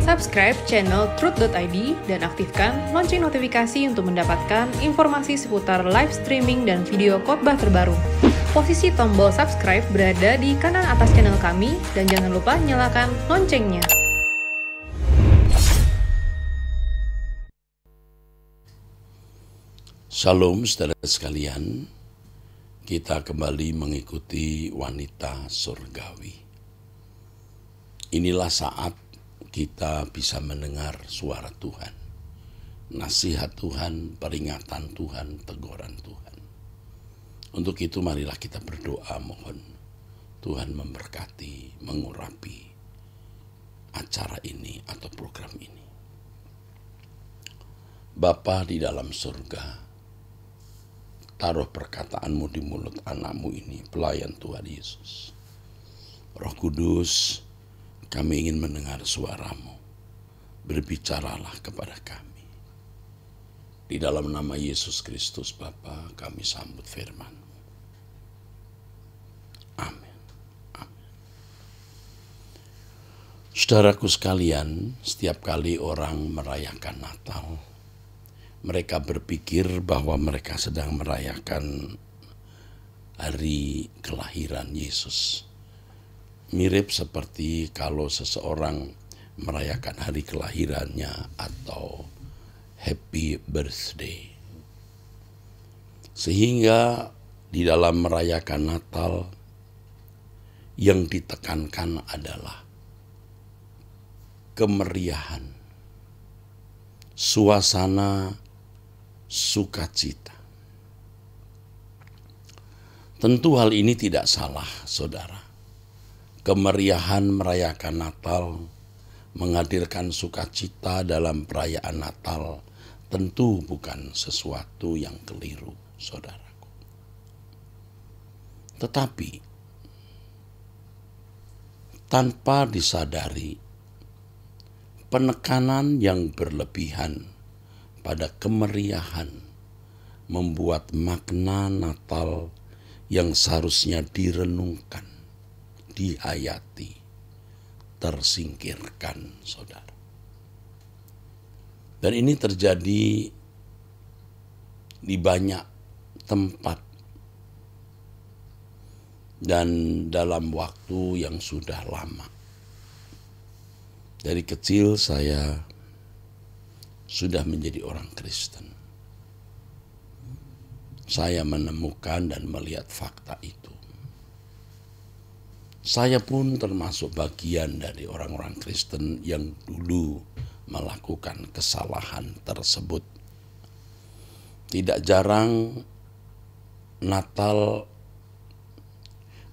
Subscribe channel Truth.id dan aktifkan lonceng notifikasi untuk mendapatkan informasi seputar live streaming dan video khotbah terbaru. Posisi tombol subscribe berada di kanan atas channel kami dan jangan lupa nyalakan loncengnya. Shalom saudara sekalian, kita kembali mengikuti wanita surgawi. Inilah saat kita bisa mendengar suara Tuhan, nasihat Tuhan, peringatan Tuhan, teguran Tuhan. Untuk itu marilah kita berdoa, mohon Tuhan memberkati, mengurapi acara ini atau program ini. Bapa di dalam surga, taruh perkataanmu di mulut anakmu ini, pelayan Tuhan Yesus. Roh Kudus, kami ingin mendengar suaramu. Berbicaralah kepada kami. Di dalam nama Yesus Kristus Bapa, kami sambut firman-Mu. Amin. Amin. Saudaraku sekalian, setiap kali orang merayakan Natal, mereka berpikir bahwa mereka sedang merayakan hari kelahiran Yesus. Mirip seperti kalau seseorang merayakan hari kelahirannya atau happy birthday. Sehingga di dalam merayakan Natal yang ditekankan adalah kemeriahan, suasana sukacita. Tentu hal ini tidak salah, saudara. Kemeriahan merayakan Natal, menghadirkan sukacita dalam perayaan Natal, tentu bukan sesuatu yang keliru, saudaraku. Tetapi, tanpa disadari, penekanan yang berlebihan pada kemeriahan membuat makna Natal yang seharusnya direnungkan, dihayati, tersingkirkan, saudara. Dan ini terjadi di banyak tempat dan dalam waktu yang sudah lama. Dari kecil saya sudah menjadi orang Kristen. Saya menemukan dan melihat fakta itu. Saya pun termasuk bagian dari orang-orang Kristen yang dulu melakukan kesalahan tersebut. Tidak jarang Natal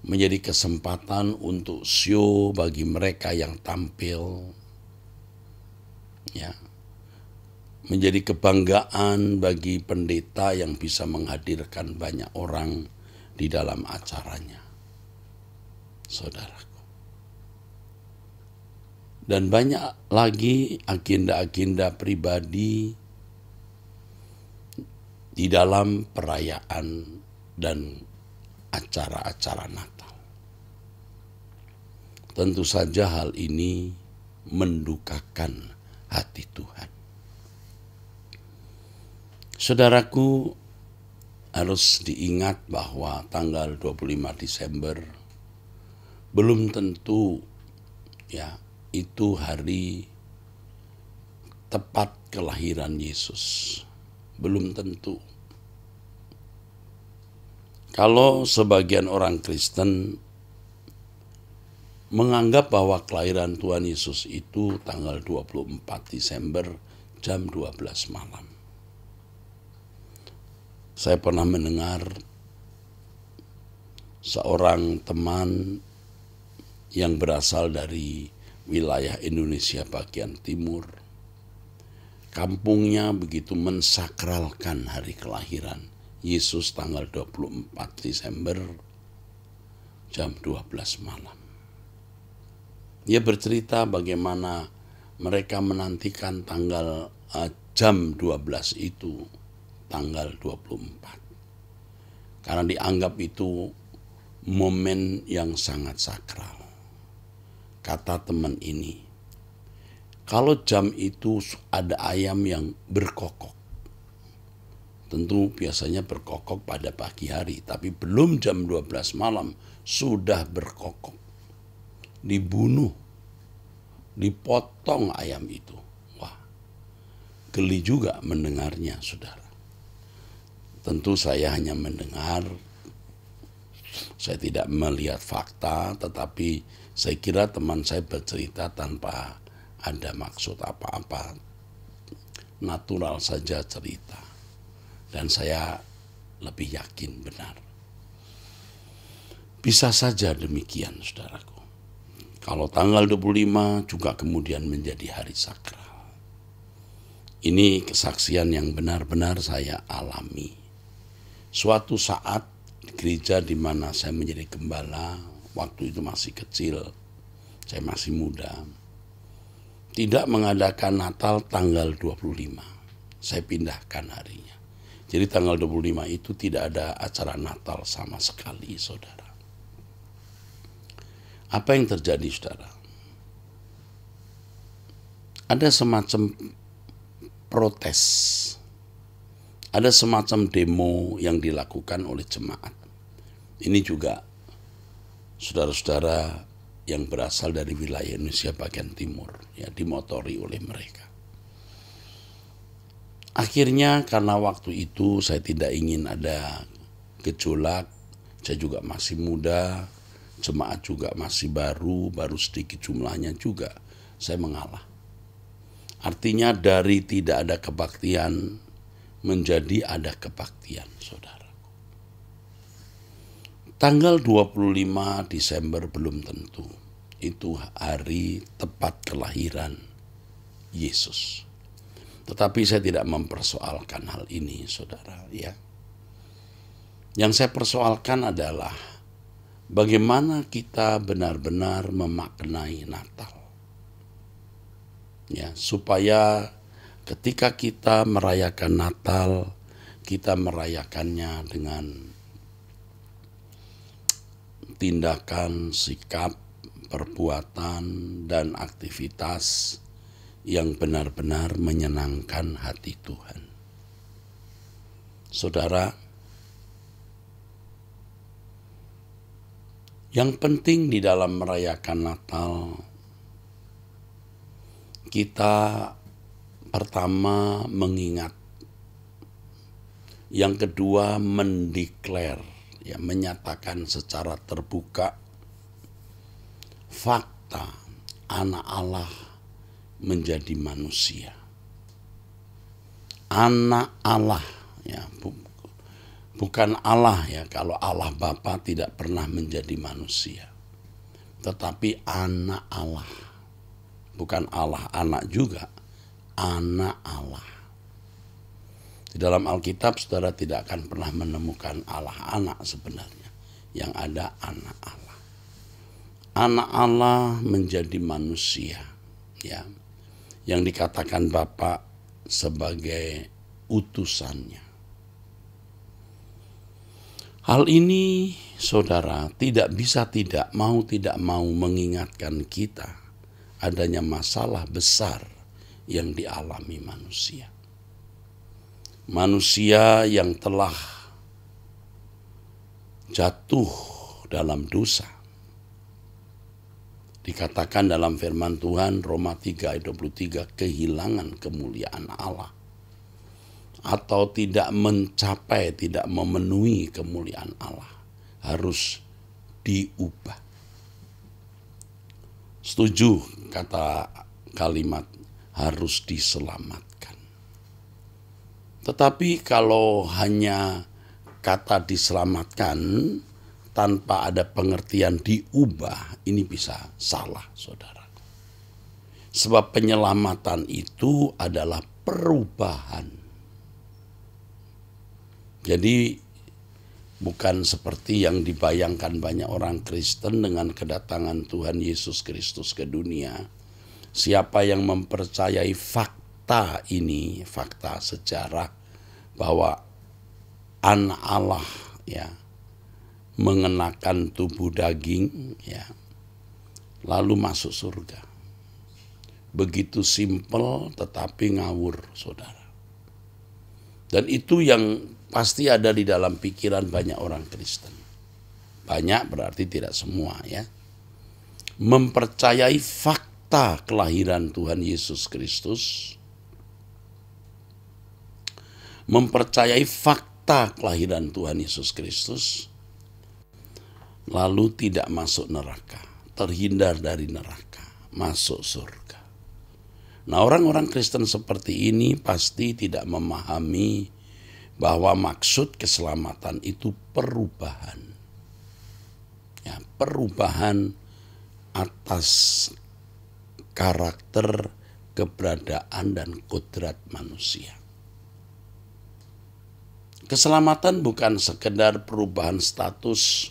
menjadi kesempatan untuk show bagi mereka yang tampil, ya, menjadi kebanggaan bagi pendeta yang bisa menghadirkan banyak orang di dalam acaranya, saudaraku. Dan banyak lagi agenda-agenda pribadi di dalam perayaan dan acara-acara Natal. Tentu saja hal ini mendukakan hati Tuhan. Saudaraku, harus diingat bahwa tanggal 25 Desember belum tentu, ya, itu hari tepat kelahiran Yesus. Belum tentu. Kalau sebagian orang Kristen menganggap bahwa kelahiran Tuhan Yesus itu tanggal 24 Desember jam 12 malam. Saya pernah mendengar seorang teman yang berasal dari wilayah Indonesia bagian timur. Kampungnya begitu mensakralkan hari kelahiran Yesus tanggal 24 Desember jam 12 malam. Dia bercerita bagaimana mereka menantikan tanggal jam 12 itu, tanggal 24. Karena dianggap itu momen yang sangat sakral. Kata teman ini, Kalau jam itu ada ayam yang berkokok, tentu biasanya berkokok pada pagi hari, tapi belum jam 12 malam sudah berkokok. Dibunuh, dipotong ayam itu. Wah, geli juga mendengarnya, saudara. Tentu saya hanya mendengar, saya tidak melihat fakta, tetapi saya kira teman saya bercerita tanpa ada maksud apa-apa. Natural saja cerita. Dan saya lebih yakin benar. Bisa saja demikian, saudaraku. Kalau tanggal 25 juga kemudian menjadi hari sakral. Ini kesaksian yang benar-benar saya alami. Suatu saat di gereja di mana saya menjadi gembala, waktu itu masih kecil, saya masih muda, tidak mengadakan Natal tanggal 25. Saya pindahkan harinya. Jadi tanggal 25 itu tidak ada acara Natal sama sekali, saudara. Apa yang terjadi, saudara? Ada semacam protes. Ada semacam demo yang dilakukan oleh jemaat. Ini juga saudara-saudara yang berasal dari wilayah Indonesia bagian timur, ya, dimotori oleh mereka. Akhirnya karena waktu itu saya tidak ingin ada gejolak, saya juga masih muda, jemaat juga masih baru sedikit jumlahnya juga, saya mengalah. Artinya dari tidak ada kebaktian menjadi ada kebaktian, saudara. Tanggal 25 Desember belum tentu, itu hari tepat kelahiran Yesus. Tetapi saya tidak mempersoalkan hal ini, saudara, ya. Yang saya persoalkan adalah bagaimana kita benar-benar memaknai Natal. Ya, supaya ketika kita merayakan Natal, kita merayakannya dengan tindakan, sikap, perbuatan, dan aktivitas yang benar-benar menyenangkan hati Tuhan. Saudara, yang penting di dalam merayakan Natal, kita pertama mengingat, yang kedua mendeklar, ya, menyatakan secara terbuka fakta anak Allah menjadi manusia. Anak Allah, ya, bukan Allah, ya. Kalau Allah Bapa tidak pernah menjadi manusia, tetapi anak Allah, bukan Allah anak juga, anak Allah. Di dalam Alkitab saudara tidak akan pernah menemukan Allah anak sebenarnya, yang ada anak Allah. Anak Allah menjadi manusia, ya, yang dikatakan Bapa sebagai utusannya. Hal ini, saudara, tidak bisa tidak mau mengingatkan kita adanya masalah besar yang dialami manusia. Manusia yang telah jatuh dalam dosa. Dikatakan dalam firman Tuhan Roma 3 ayat 23, kehilangan kemuliaan Allah. Atau tidak mencapai, tidak memenuhi kemuliaan Allah. Harus diubah. Setuju kata kalimat harus diselamatkan. Tetapi kalau hanya kata diselamatkan tanpa ada pengertian diubah, ini bisa salah, saudara. Sebab penyelamatan itu adalah perubahan. Jadi bukan seperti yang dibayangkan banyak orang Kristen dengan kedatangan Tuhan Yesus Kristus ke dunia. Siapa yang mempercayai fakta ini, fakta sejarah bahwa anak Allah, ya, mengenakan tubuh daging, ya, lalu masuk surga. begitu simpel tetapi ngawur, saudara. Dan itu yang pasti ada di dalam pikiran banyak orang Kristen. Banyak berarti tidak semua ya. Mempercayai fakta kelahiran Tuhan Yesus Kristus. Mempercayai fakta kelahiran Tuhan Yesus Kristus. Lalu tidak masuk neraka. Terhindar dari neraka. Masuk surga. Nah, orang-orang Kristen seperti ini pasti tidak memahami bahwa maksud keselamatan itu perubahan. Ya, perubahan atas karakter, keberadaan, dan kodrat manusia. Keselamatan bukan sekedar perubahan status,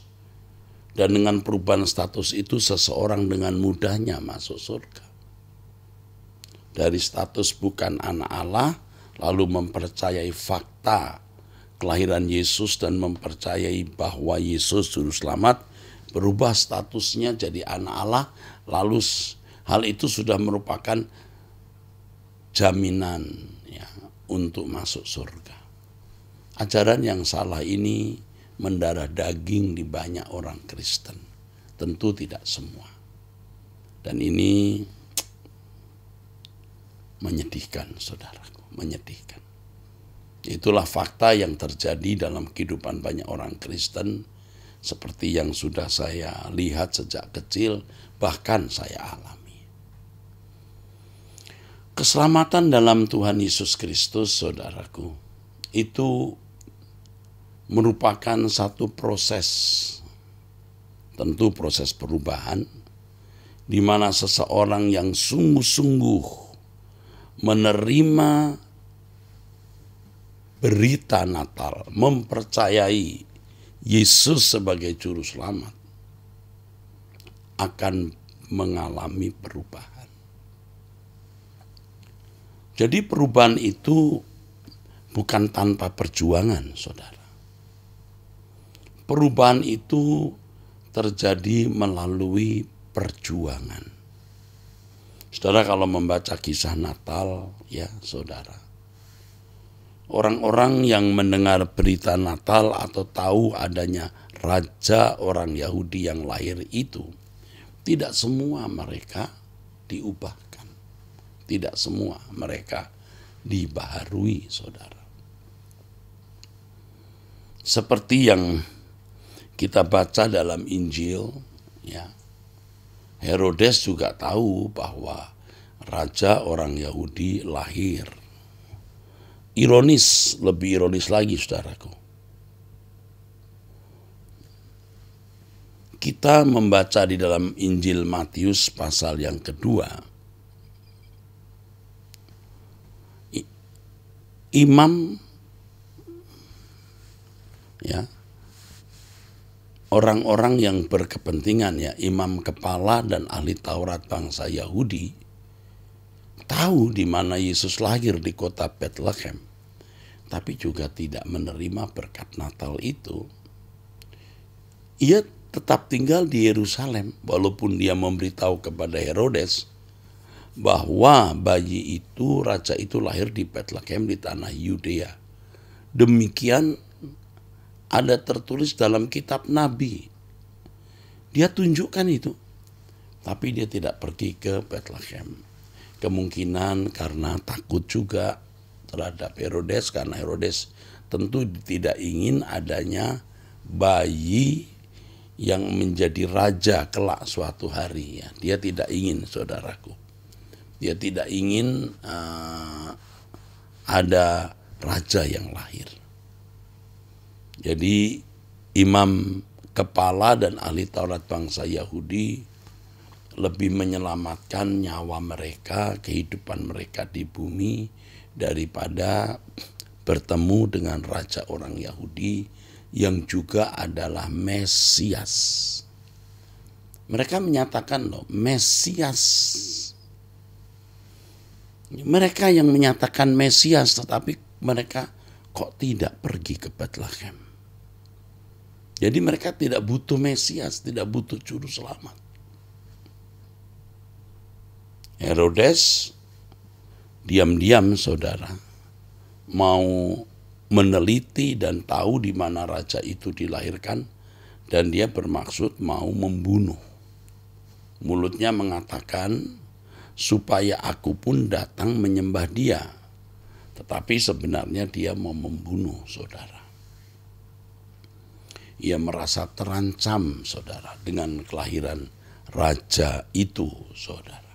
dan dengan perubahan status itu seseorang dengan mudahnya masuk surga. Dari status bukan anak Allah, lalu mempercayai fakta kelahiran Yesus dan mempercayai bahwa Yesus juru selamat, berubah statusnya jadi anak Allah, lalu hal itu sudah merupakan jaminan ya, untuk masuk surga. Ajaran yang salah ini mendarah daging di banyak orang Kristen. Tentu tidak semua. Dan ini menyedihkan, saudaraku, menyedihkan. Itulah fakta yang terjadi dalam kehidupan banyak orang Kristen, seperti yang sudah saya lihat sejak kecil, bahkan saya alami. Keselamatan dalam Tuhan Yesus Kristus, saudaraku, itu merupakan satu proses, tentu proses perubahan, di mana seseorang yang sungguh-sungguh menerima berita Natal, mempercayai Yesus sebagai juru selamat, akan mengalami perubahan. Jadi perubahan itu bukan tanpa perjuangan, saudara. Perubahan itu terjadi melalui perjuangan. Saudara, kalau membaca kisah Natal, ya saudara, orang-orang yang mendengar berita Natal atau tahu adanya raja orang Yahudi yang lahir itu, tidak semua mereka diubahkan. Tidak semua mereka dibaharui, saudara. Seperti yang kita baca dalam Injil, ya, Herodes juga tahu bahwa raja orang Yahudi lahir. Ironis, lebih ironis lagi, saudaraku. Kita membaca di dalam Injil Matius pasal yang kedua, imam, ya, orang-orang yang berkepentingan, ya, imam kepala dan ahli Taurat bangsa Yahudi, tahu di mana Yesus lahir di kota Bethlehem, tapi juga tidak menerima berkat Natal itu. Ia tetap tinggal di Yerusalem, walaupun dia memberitahu kepada Herodes bahwa bayi itu, raja itu lahir di Bethlehem di tanah Yudea. Demikian ada tertulis dalam kitab Nabi. Dia tunjukkan itu, tapi dia tidak pergi ke Bethlehem. Kemungkinan karena takut juga terhadap Herodes, karena Herodes tentu tidak ingin adanya bayi yang menjadi raja kelak suatu hari. Ya. Dia tidak ingin, saudaraku. Dia tidak ingin ada raja yang lahir. Jadi imam kepala dan ahli Taurat bangsa Yahudi lebih menyelamatkan nyawa mereka, kehidupan mereka di bumi, daripada bertemu dengan raja orang Yahudi yang juga adalah Mesias. Mereka menyatakan loh, Mesias. Mereka yang menyatakan Mesias, tetapi mereka kok tidak pergi ke Bethlehem. Jadi mereka tidak butuh Mesias, tidak butuh juru selamat. Herodes diam-diam, saudara, mau meneliti dan tahu di mana raja itu dilahirkan, dan dia bermaksud mau membunuh. Mulutnya mengatakan supaya aku pun datang menyembah dia, tetapi sebenarnya dia mau membunuh, saudara. Ia merasa terancam, saudara, dengan kelahiran raja itu, saudara.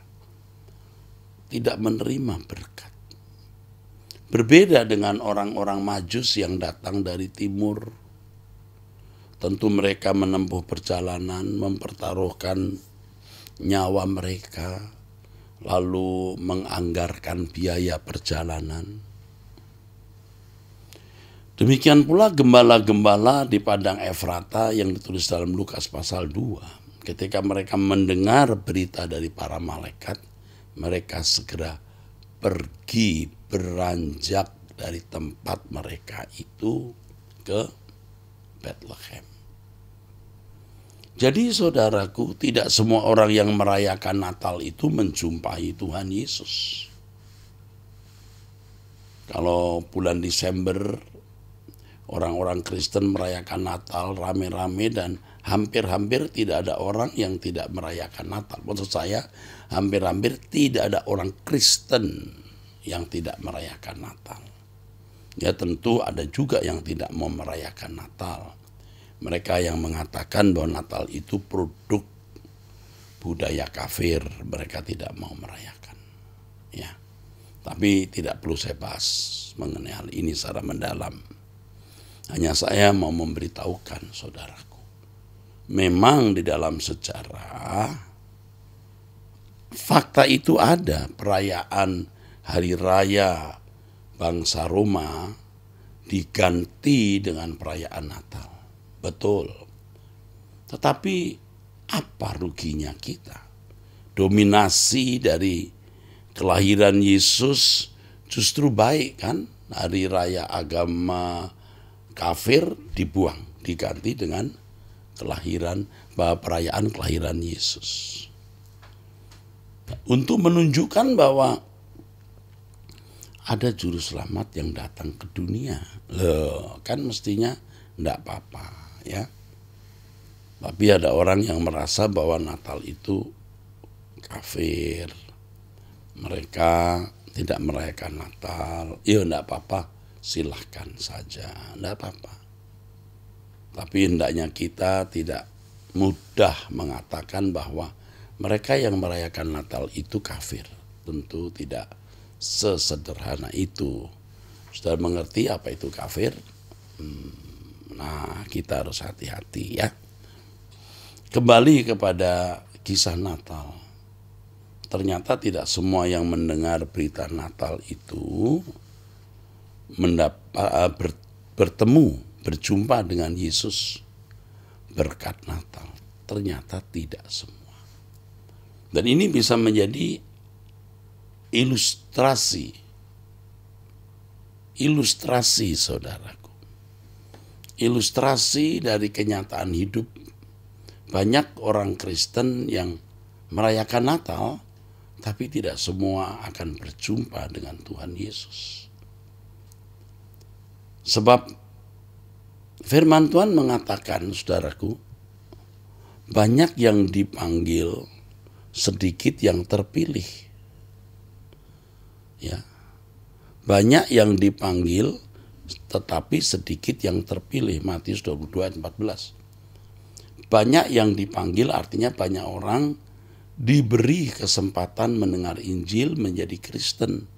Tidak menerima berkat. Berbeda dengan orang-orang Majus yang datang dari timur. Tentu mereka menempuh perjalanan, mempertaruhkan nyawa mereka, lalu menganggarkan biaya perjalanan. Demikian pula gembala-gembala di padang Efrata yang ditulis dalam Lukas pasal 2. Ketika mereka mendengar berita dari para malaikat, mereka segera pergi beranjak dari tempat mereka itu ke Bethlehem. Jadi saudaraku, tidak semua orang yang merayakan Natal itu menjumpai Tuhan Yesus. Kalau bulan Desember orang-orang Kristen merayakan Natal rame-rame dan hampir-hampir tidak ada orang yang tidak merayakan Natal. Maksud saya, hampir-hampir tidak ada orang Kristen yang tidak merayakan Natal. Ya tentu ada juga yang tidak mau merayakan Natal. Mereka yang mengatakan bahwa Natal itu produk budaya kafir, mereka tidak mau merayakan. Ya, tapi tidak perlu saya bahas mengenai hal ini secara mendalam. Hanya saya mau memberitahukan, saudaraku, memang di dalam sejarah fakta itu ada. Perayaan hari raya bangsa Roma diganti dengan perayaan Natal. Betul. Tetapi apa ruginya kita? Dominasi dari kelahiran Yesus justru baik, kan? Hari raya agama kafir dibuang, diganti dengan perayaan kelahiran Yesus. Untuk menunjukkan bahwa ada juru selamat yang datang ke dunia. Loh, kan mestinya enggak apa-apa, ya. Tapi ada orang yang merasa bahwa Natal itu kafir. Mereka tidak merayakan Natal. Ya enggak apa-apa. Silahkan saja, tidak apa-apa. Tapi hendaknya kita tidak mudah mengatakan bahwa mereka yang merayakan Natal itu kafir. Tentu tidak sesederhana itu. Sudah mengerti apa itu kafir? Nah, kita harus hati-hati, ya. Kembali kepada kisah Natal. Ternyata tidak semua yang mendengar berita Natal itu berjumpa dengan Yesus berkat Natal. Ternyata tidak semua. Dan ini bisa menjadi ilustrasi saudaraku. Ilustrasi dari kenyataan hidup. Banyak orang Kristen yang merayakan Natal, tapi tidak semua akan berjumpa dengan Tuhan Yesus. Sebab firman Tuhan mengatakan, saudaraku, banyak yang dipanggil, sedikit yang terpilih. Ya. Banyak yang dipanggil, tetapi sedikit yang terpilih. Matius 22 ayat 14. Banyak yang dipanggil artinya banyak orang diberi kesempatan mendengar Injil, menjadi Kristen.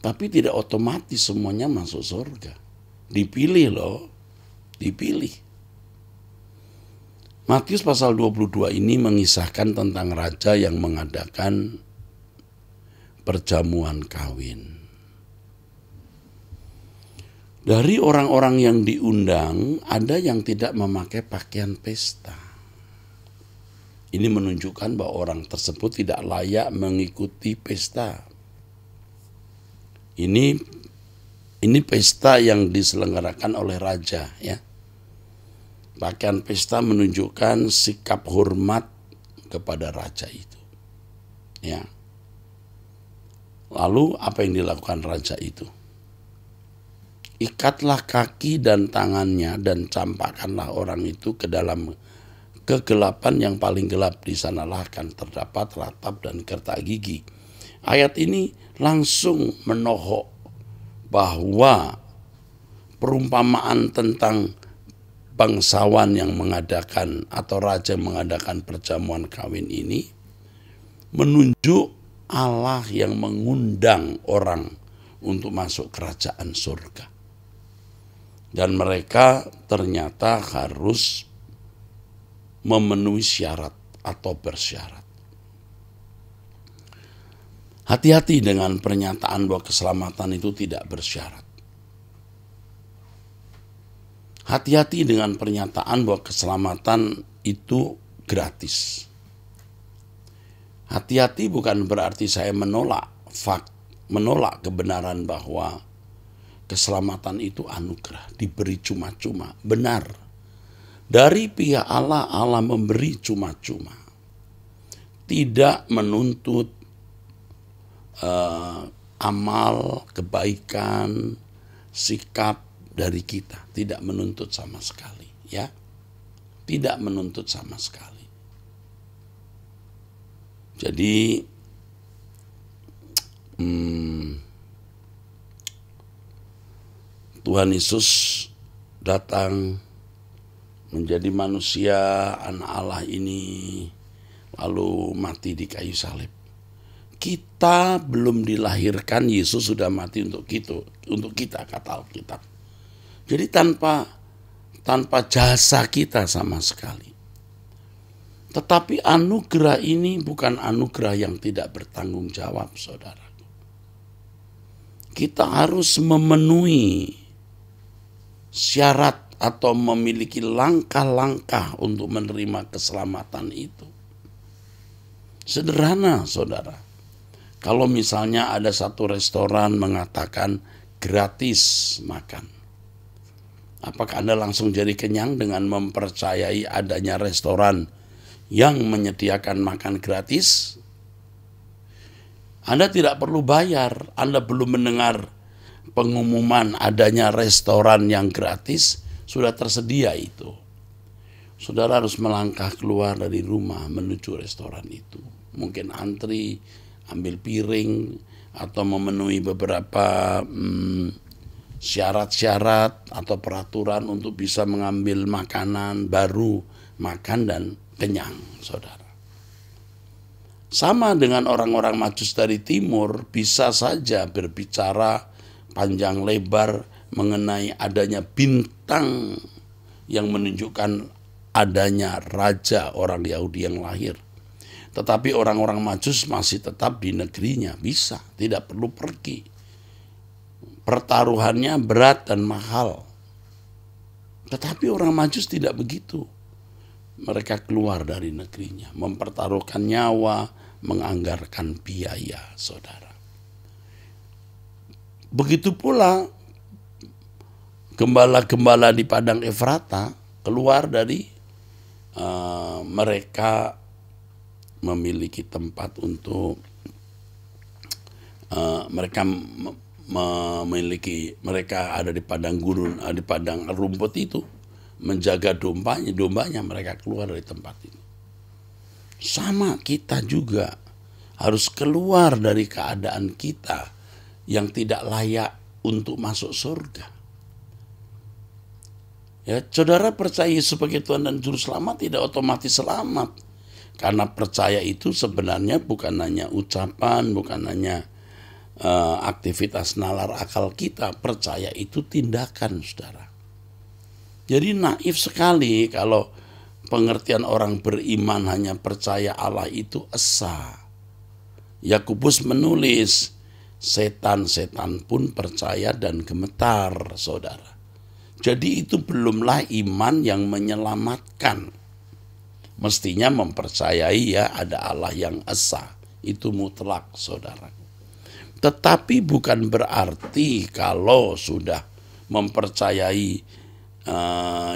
Tapi tidak otomatis semuanya masuk surga. Dipilih loh, dipilih. Matius pasal 22 ini mengisahkan tentang raja yang mengadakan perjamuan kawin. Dari orang-orang yang diundang, ada yang tidak memakai pakaian pesta. Ini menunjukkan bahwa orang tersebut tidak layak mengikuti pesta. Ini pesta yang diselenggarakan oleh raja, ya. Pakaian pesta menunjukkan sikap hormat kepada raja itu. Ya. Lalu apa yang dilakukan raja itu? Ikatlah kaki dan tangannya dan campakkanlah orang itu ke dalam kegelapan yang paling gelap. Di sanalah akan terdapat ratap dan kertak gigi. Ayat ini langsung menohok bahwa perumpamaan tentang bangsawan yang mengadakan atau raja mengadakan perjamuan kawin ini menunjuk Allah yang mengundang orang untuk masuk kerajaan surga. Dan mereka ternyata harus memenuhi syarat atau bersyarat. Hati-hati dengan pernyataan bahwa keselamatan itu tidak bersyarat. Hati-hati dengan pernyataan bahwa keselamatan itu gratis. Hati-hati bukan berarti saya menolak kebenaran bahwa keselamatan itu anugerah, diberi cuma-cuma. Benar. Dari pihak Allah, Allah memberi cuma-cuma. Tidak menuntut amal, kebaikan, sikap dari kita. Tidak menuntut sama sekali. Ya, tidak menuntut sama sekali. Jadi Tuhan Yesus datang menjadi manusia, anak Allah ini, lalu mati di kayu salib. Kita belum dilahirkan, Yesus sudah mati untuk kita, kata Alkitab. Jadi tanpa jasa kita sama sekali. Tetapi anugerah ini bukan anugerah yang tidak bertanggung jawab, saudara. Kita harus memenuhi syarat atau memiliki langkah-langkah untuk menerima keselamatan itu. Sederhana, saudara. Kalau misalnya ada satu restoran mengatakan gratis makan, apakah Anda langsung jadi kenyang dengan mempercayai adanya restoran yang menyediakan makan gratis? Anda tidak perlu bayar. Anda belum mendengar pengumuman adanya restoran yang gratis, sudah tersedia itu. Saudara harus melangkah keluar dari rumah menuju restoran itu. Mungkin antri, ambil piring, atau memenuhi beberapa syarat-syarat atau peraturan untuk bisa mengambil makanan, baru makan dan kenyang, saudara. Sama dengan orang-orang Majus dari timur, bisa saja berbicara panjang lebar mengenai adanya bintang yang menunjukkan adanya raja orang Yahudi yang lahir. Tetapi orang-orang Majus masih tetap di negerinya, bisa, tidak perlu pergi. Pertaruhannya berat dan mahal. Tetapi orang Majus tidak begitu. Mereka keluar dari negerinya, mempertaruhkan nyawa, menganggarkan biaya, saudara. Begitu pula gembala-gembala di padang Efrata keluar dari mereka memiliki tempat untuk mereka ada di padang gurun, di padang rumput itu, menjaga dombanya mereka keluar dari tempat itu. Sama kita juga harus keluar dari keadaan kita yang tidak layak untuk masuk surga. Ya, saudara percaya Yesus sebagai Tuhan dan Juru Selamat tidak otomatis selamat. Karena percaya itu sebenarnya bukan hanya ucapan, bukan hanya aktivitas nalar akal kita. Percaya itu tindakan, saudara. Jadi naif sekali kalau pengertian orang beriman hanya percaya Allah itu esa. Yakobus menulis, setan-setan pun percaya dan gemetar, saudara. Jadi itu belumlah iman yang menyelamatkan. Mestinya mempercayai ya ada Allah yang esa. Itu mutlak, saudara. Tetapi bukan berarti kalau sudah mempercayai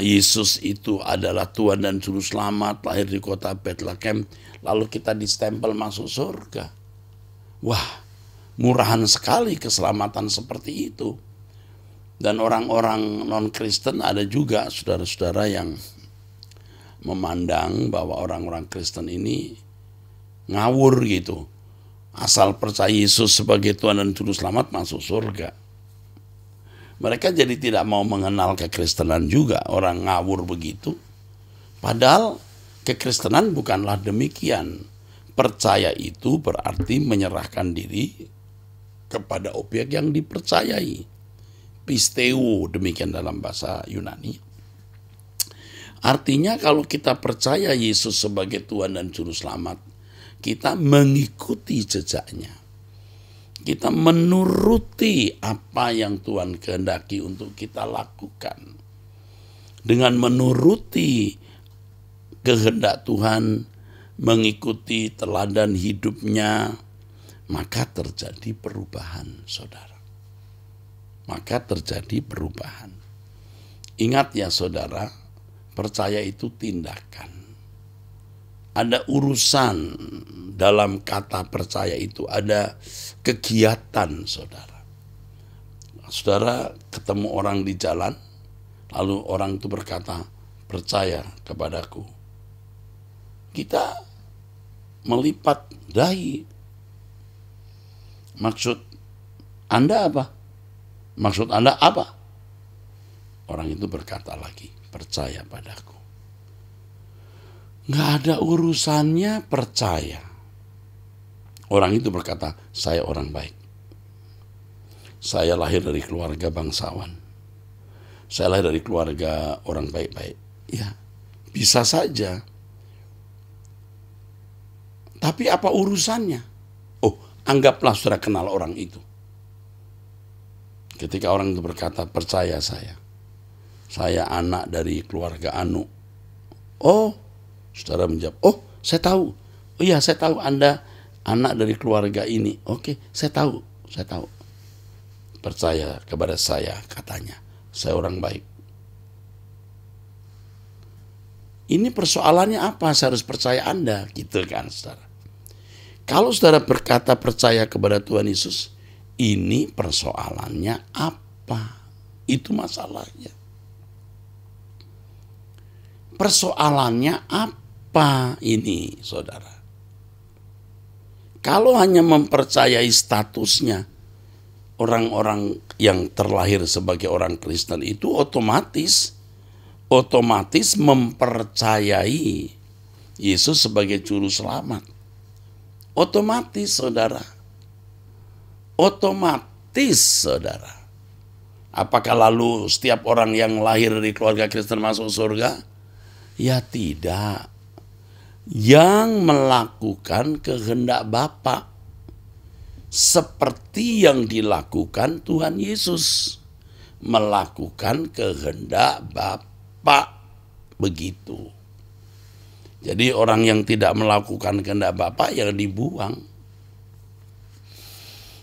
Yesus itu adalah Tuhan dan Juru Selamat, lahir di kota Bethlehem, lalu kita distempel masuk surga. Wah, murahan sekali keselamatan seperti itu. Dan orang-orang non-Kristen ada juga saudara-saudara yang memandang bahwa orang-orang Kristen ini ngawur gitu. Asal percaya Yesus sebagai Tuhan dan Juru Selamat masuk surga. Mereka jadi tidak mau mengenal kekristenan juga, orang ngawur begitu. Padahal kekristenan bukanlah demikian. Percaya itu berarti menyerahkan diri kepada objek yang dipercayai. Pisteo, demikian dalam bahasa Yunani. Artinya kalau kita percaya Yesus sebagai Tuhan dan Juru Selamat, kita mengikuti jejaknya. Kita menuruti apa yang Tuhan kehendaki untuk kita lakukan. Dengan menuruti kehendak Tuhan, mengikuti teladan hidupnya, maka terjadi perubahan, saudara. Maka terjadi perubahan. Ingat ya saudara, percaya itu tindakan. Ada urusan dalam kata percaya itu, ada kegiatan, saudara. Saudara ketemu orang di jalan, lalu orang itu berkata, percaya kepadaku. Kita melipat dahi. Maksud Anda apa? Maksud Anda apa? Orang itu berkata lagi, percaya padaku. Nggak ada urusannya percaya. Orang itu berkata, saya orang baik. Saya lahir dari keluarga bangsawan. Saya lahir dari keluarga orang baik-baik. Ya, bisa saja. Tapi apa urusannya? Oh, anggaplah saudara kenal orang itu. Ketika orang itu berkata, percaya saya anak dari keluarga Anu. Oh, saudara menjawab, oh saya tahu. Oh iya saya tahu Anda anak dari keluarga ini. Oke, saya tahu. Percaya kepada saya, katanya. Saya orang baik. Ini persoalannya apa? Saya harus percaya Anda, gitu kan saudara. Kalau saudara berkata percaya kepada Tuhan Yesus, ini persoalannya apa? Itu masalahnya. Persoalannya apa ini, saudara? Kalau hanya mempercayai statusnya, orang-orang yang terlahir sebagai orang Kristen itu otomatis mempercayai Yesus sebagai Juru Selamat. Otomatis, saudara. Otomatis, saudara. Apakah lalu setiap orang yang lahir dari keluarga Kristen masuk surga? Ya tidak. Yang melakukan kehendak Bapa seperti yang dilakukan Tuhan Yesus, melakukan kehendak Bapa, begitu. Jadi orang yang tidak melakukan kehendak Bapa yang dibuang.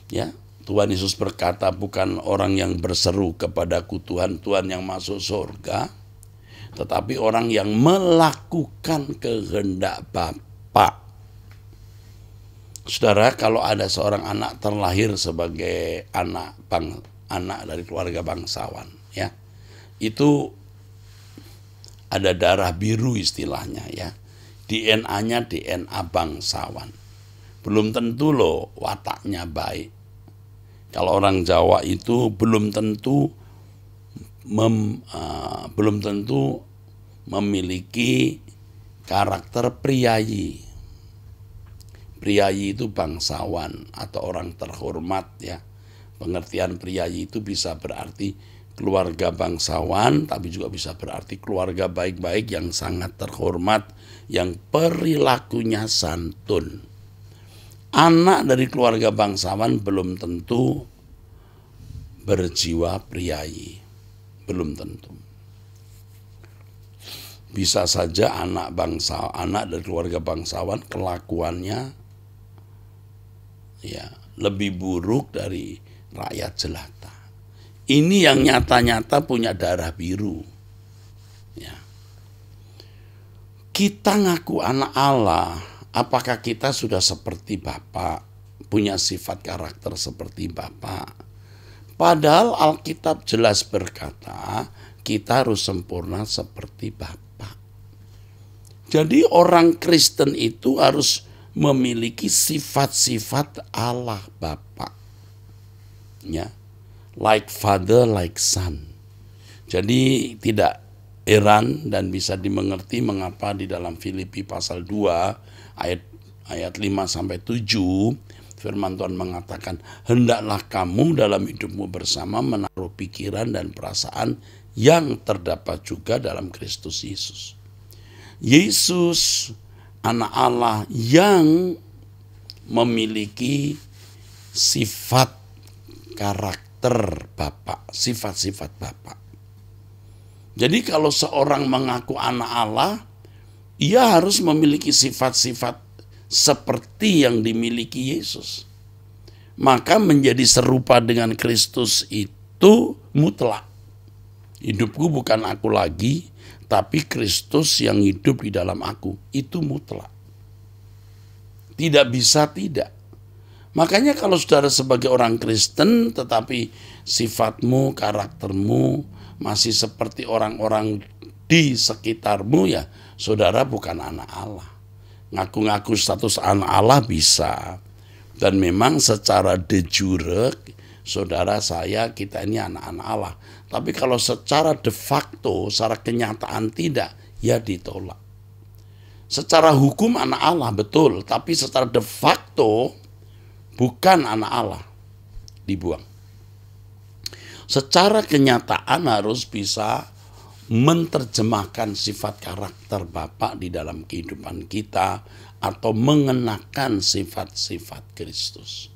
Ya, Tuhan Yesus berkata, bukan orang yang berseru kepadaku Tuhan, Tuhan yang masuk surga, tetapi orang yang melakukan kehendak Bapa. Saudara, kalau ada seorang anak terlahir sebagai anak dari keluarga bangsawan, ya, itu ada darah biru istilahnya, ya, DNA-nya DNA bangsawan. Belum tentu loh wataknya baik. Kalau orang Jawa itu belum tentu memiliki karakter priayi. Priayi itu bangsawan atau orang terhormat, ya. Pengertian priayi itu bisa berarti keluarga bangsawan, tapi juga bisa berarti keluarga baik-baik yang sangat terhormat, yang perilakunya santun. Anak dari keluarga bangsawan belum tentu berjiwa priayi. Belum tentu. Bisa saja anak dari keluarga bangsawan kelakuannya ya lebih buruk dari rakyat jelata. Ini yang nyata-nyata punya darah biru. Ya. Kita ngaku anak Allah, apakah kita sudah seperti Bapa? punya sifat karakter seperti Bapa. Padahal Alkitab jelas berkata, kita harus sempurna seperti Bapa. Jadi orang Kristen itu harus memiliki sifat-sifat Allah Bapa. Ya, like father, like son. Jadi tidak heran dan bisa dimengerti mengapa di dalam Filipi pasal 2 ayat 5 sampai 7 firman Tuhan mengatakan, hendaklah kamu dalam hidupmu bersama menaruh pikiran dan perasaan yang terdapat juga dalam Kristus Yesus. Yesus anak Allah yang memiliki sifat karakter Bapa, sifat-sifat Bapa. Jadi kalau seorang mengaku anak Allah, ia harus memiliki sifat-sifat seperti yang dimiliki Yesus. Maka menjadi serupa dengan Kristus itu mutlak. Hidupku bukan aku lagi, tapi Kristus yang hidup di dalam aku. Itu mutlak. Tidak bisa tidak. Makanya kalau saudara sebagai orang Kristen tetapi sifatmu, karaktermu masih seperti orang-orang di sekitarmu, ya saudara bukan anak Allah. Ngaku-ngaku status anak Allah bisa. Dan memang secara de jure saudara kita ini anak-anak Allah. Tapi kalau secara de facto, secara kenyataan tidak, ya ditolak. Secara hukum anak Allah betul, tapi secara de facto bukan anak Allah, dibuang. Secara kenyataan harus bisa menerjemahkan sifat karakter Bapa di dalam kehidupan kita atau mengenakan sifat-sifat Kristus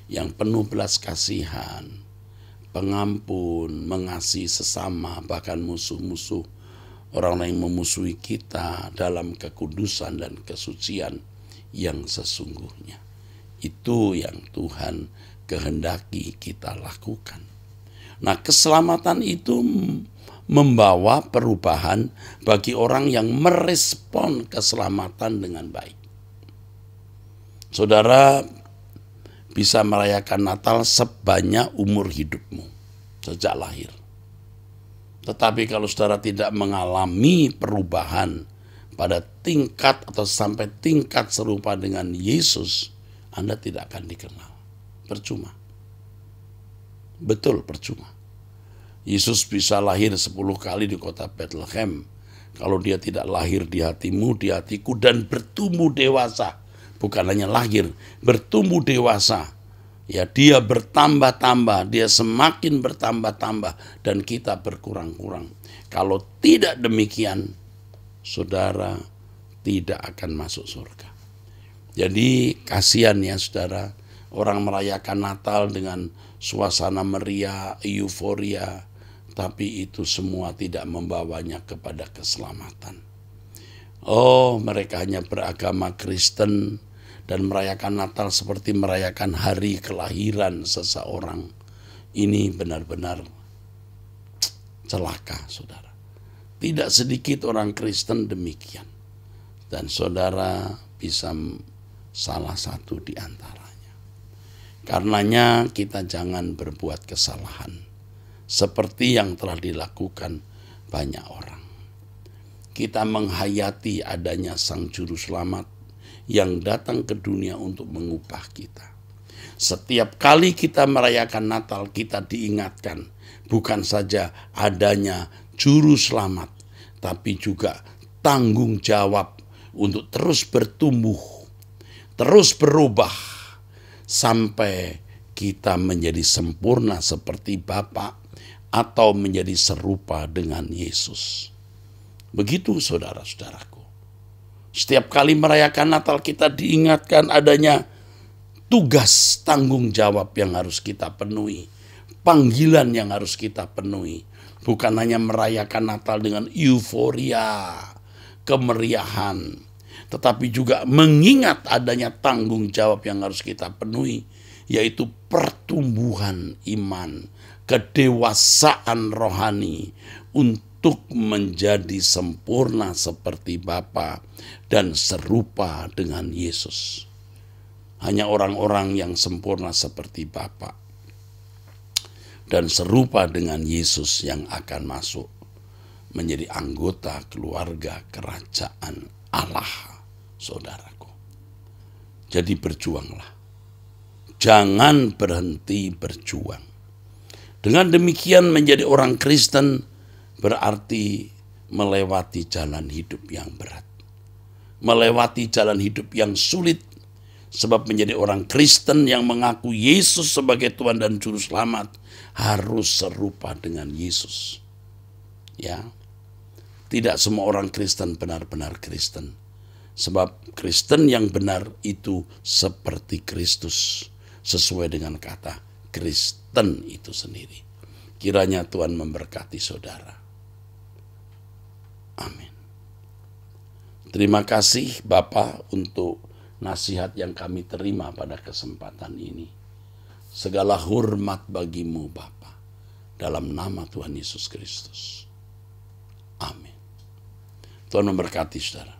yang penuh belas kasihan, pengampun, mengasihi sesama, bahkan musuh-musuh, orang-orang yang memusuhi kita dalam kekudusan dan kesucian yang sesungguhnya. Itu yang Tuhan kehendaki kita lakukan. Nah, keselamatan itu membawa perubahan bagi orang yang merespon keselamatan dengan baik. Saudara bisa merayakan Natal sebanyak umur hidupmu sejak lahir. Tetapi kalau saudara tidak mengalami perubahan pada tingkat atau sampai tingkat serupa dengan Yesus, Anda tidak akan dikenal. Percuma. Betul, percuma. Yesus bisa lahir 10 kali di kota Bethlehem. Kalau dia tidak lahir di hatimu, di hatiku, dan bertumbuh dewasa. Bukan hanya lahir, bertumbuh dewasa. Ya, dia bertambah-tambah, dia semakin bertambah-tambah, dan kita berkurang-kurang. Kalau tidak demikian, saudara tidak akan masuk surga. Jadi kasihan ya saudara, orang merayakan Natal dengan suasana meriah, euforia, tapi itu semua tidak membawanya kepada keselamatan. Oh, mereka hanya beragama Kristen dan merayakan Natal seperti merayakan hari kelahiran seseorang. Ini benar-benar celaka, saudara. Tidak sedikit orang Kristen demikian. Dan saudara bisa salah satu di antaranya. Karenanya kita jangan berbuat kesalahan seperti yang telah dilakukan banyak orang. Kita menghayati adanya Sang Juru Selamat yang datang ke dunia untuk mengubah kita. Setiap kali kita merayakan Natal, kita diingatkan bukan saja adanya Juru Selamat, tapi juga tanggung jawab untuk terus bertumbuh, terus berubah, sampai kita menjadi sempurna seperti Bapa atau menjadi serupa dengan Yesus. Begitu saudara-saudaraku. Setiap kali merayakan Natal kita diingatkan adanya tugas tanggung jawab yang harus kita penuhi. Panggilan yang harus kita penuhi. Bukan hanya merayakan Natal dengan euforia, kemeriahan, tetapi juga mengingat adanya tanggung jawab yang harus kita penuhi, yaitu pertumbuhan iman, kedewasaan rohani untuk menjadi sempurna seperti Bapa dan serupa dengan Yesus. hanya orang-orang yang sempurna seperti Bapa dan serupa dengan Yesus yang akan masuk menjadi anggota keluarga kerajaan Allah, saudaraku. Jadi berjuanglah. Jangan berhenti berjuang. Dengan demikian menjadi orang Kristen berarti melewati jalan hidup yang berat. Melewati jalan hidup yang sulit. Sebab menjadi orang Kristen yang mengaku Yesus sebagai Tuhan dan Juru Selamat harus serupa dengan Yesus. Ya, tidak semua orang Kristen benar-benar Kristen. Sebab Kristen yang benar itu seperti Kristus. Sesuai dengan kata Kristen itu sendiri. Kiranya Tuhan memberkati saudara. Amin. Terima kasih Bapak untuk nasihat yang kami terima pada kesempatan ini. Segala hormat bagimu Bapa, dalam nama Tuhan Yesus Kristus. Amin. Tuhan memberkati saudara.